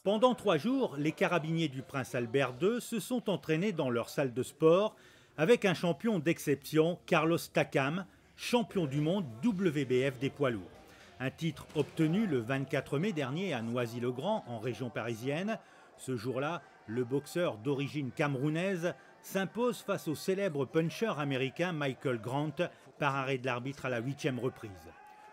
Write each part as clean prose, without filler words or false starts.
Pendant 3 jours, les carabiniers du Prince Albert II se sont entraînés dans leur salle de sport avec un champion d'exception, Carlos Takam, champion du monde WBF des poids lourds. Un titre obtenu le 24 mai dernier à Noisy-le-Grand, en région parisienne. Ce jour-là, le boxeur d'origine camerounaise s'impose face au célèbre puncher américain Michael Grant par arrêt de l'arbitre à la 8e reprise.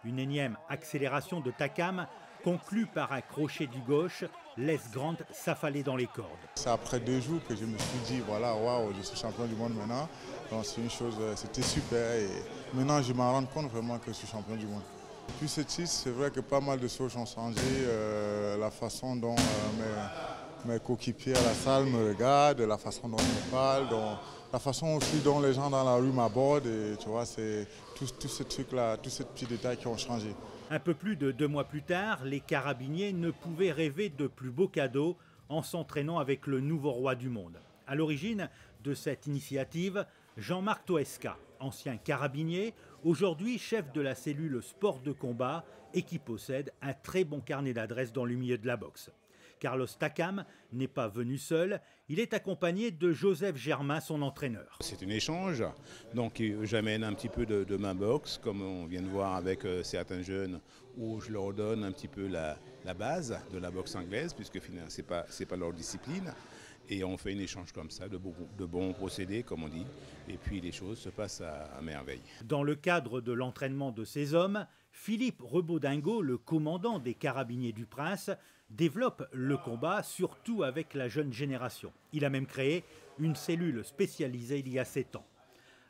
Une énième accélération de Takam, conclue par un crochet du gauche, laisse Grant s'affaler dans les cordes. C'est après 2 jours que je me suis dit, voilà, waouh, je suis champion du monde maintenant. Donc c'est une chose, c'était super et maintenant je m'en rends compte vraiment que je suis champion du monde. Depuis ce titre, c'est vrai que pas mal de choses ont changé, la façon dont mes coéquipiers à la salle me regardent, la façon dont ils me parlent, la façon aussi dont les gens dans la rue m'abordent. Et tu vois, c'est tous ces trucs-là, tous ces petits détails qui ont changé. Un peu plus de 2 mois plus tard, les carabiniers ne pouvaient rêver de plus beaux cadeaux en s'entraînant avec le nouveau roi du monde. À l'origine de cette initiative, Jean-Marc Toesca, ancien carabinier, aujourd'hui chef de la cellule sport de combat et qui possède un très bon carnet d'adresses dans le milieu de la boxe. Carlos Takam n'est pas venu seul, il est accompagné de Joseph Germain, son entraîneur. C'est un échange, donc j'amène un petit peu de ma boxe, comme on vient de voir avec certains jeunes, où je leur donne un petit peu la base de la boxe anglaise, puisque finalement c'est pas leur discipline. Et on fait un échange comme ça, de bons procédés, comme on dit, et puis les choses se passent à merveille. Dans le cadre de l'entraînement de ces hommes, Philippe Rebaudingo, le commandant des carabiniers du Prince, développe le combat, surtout avec la jeune génération. Il a même créé une cellule spécialisée il y a 7 ans.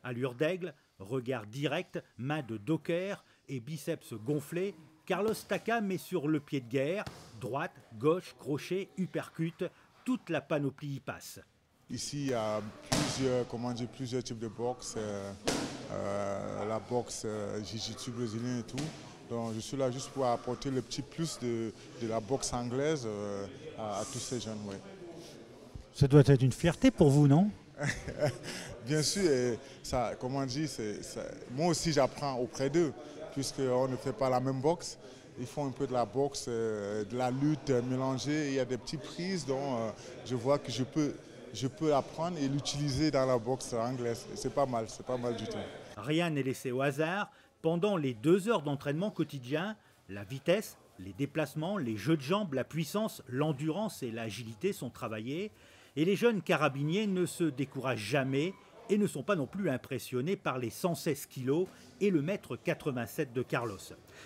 Allure d'aigle, regard direct, main de docker et biceps gonflés, Carlos Takam est sur le pied de guerre, droite, gauche, crochet, uppercut, toute la panoplie y passe. Ici, il y a plusieurs types de boxe, la boxe jiu-jitsu brésilien et tout. Donc je suis là juste pour apporter le petit plus de la boxe anglaise à tous ces jeunes. Ouais. Ça doit être une fierté pour vous, non? Bien sûr, et ça, moi aussi j'apprends auprès d'eux, puisqu'on ne fait pas la même boxe. Ils font un peu de la boxe, de la lutte mélangée. Il y a des petites prises dont je vois que je peux apprendre et l'utiliser dans la boxe anglaise. C'est pas mal du tout. Rien n'est laissé au hasard. Pendant les 2 heures d'entraînement quotidien, la vitesse, les déplacements, les jeux de jambes, la puissance, l'endurance et l'agilité sont travaillés. Et les jeunes carabiniers ne se découragent jamais et ne sont pas non plus impressionnés par les 116 kilos et le mètre 87 de Carlos.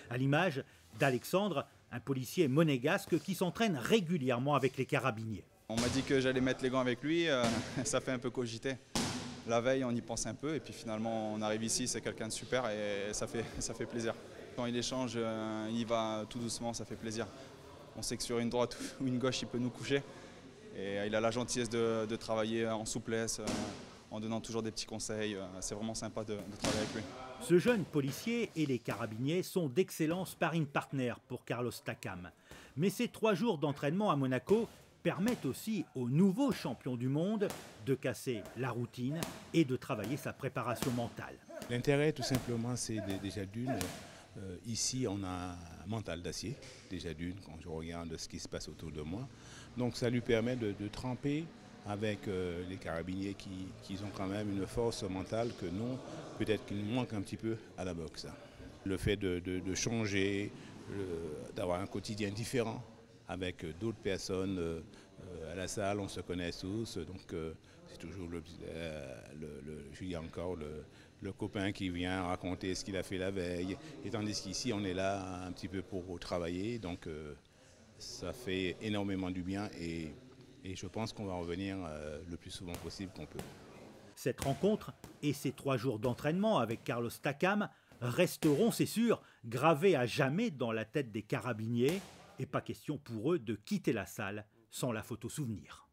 À l'image d'Alexandre, un policier monégasque qui s'entraîne régulièrement avec les carabiniers. On m'a dit que j'allais mettre les gants avec lui, ça fait un peu cogiter. La veille, on y pense un peu et puis finalement, on arrive ici, c'est quelqu'un de super et ça fait plaisir. Quand il échange, il va tout doucement, ça fait plaisir. On sait que sur une droite ou une gauche, il peut nous coucher. Et il a la gentillesse de travailler en souplesse, en donnant toujours des petits conseils. C'est vraiment sympa de travailler avec lui. Ce jeune policier et les carabiniers sont d'excellents sparring partners pour Carlos Takam. Mais ces 3 jours d'entraînement à Monaco permettent aussi au nouveau champion du monde de casser la routine et de travailler sa préparation mentale. L'intérêt, tout simplement, c'est déjà d'une. Ici, on a un mental d'acier, déjà d'une, quand je regarde ce qui se passe autour de moi. Donc ça lui permet de tremper avec les carabiniers qui ont quand même une force mentale que nous, peut-être qu'il nous manque un petit peu à la boxe. Le fait de changer, d'avoir un quotidien différent avec d'autres personnes à la salle, on se connaît tous, donc c'est toujours je dis encore, le copain qui vient raconter ce qu'il a fait la veille, et tandis qu'ici on est là un petit peu pour travailler, donc ça fait énormément du bien et je pense qu'on va revenir le plus souvent possible qu'on peut. Cette rencontre et ces 3 jours d'entraînement avec Carlos Takam resteront, c'est sûr, gravés à jamais dans la tête des carabiniers et pas question pour eux de quitter la salle sans la photo souvenir.